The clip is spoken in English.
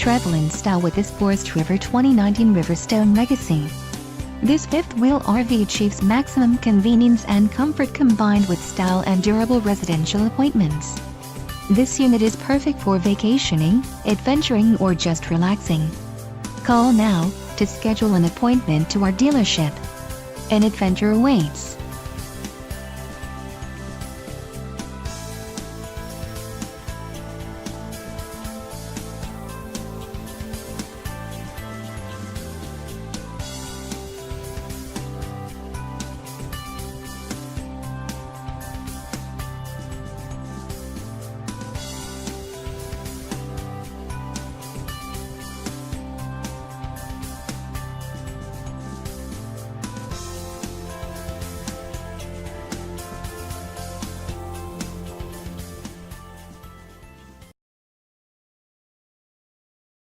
Travel in style with this Forest River 2019 Riverstone Legacy. This fifth-wheel RV achieves maximum convenience and comfort combined with style and durable residential appointments. This unit is perfect for vacationing, adventuring or just relaxing. Call now to schedule an appointment to our dealership. An adventure awaits.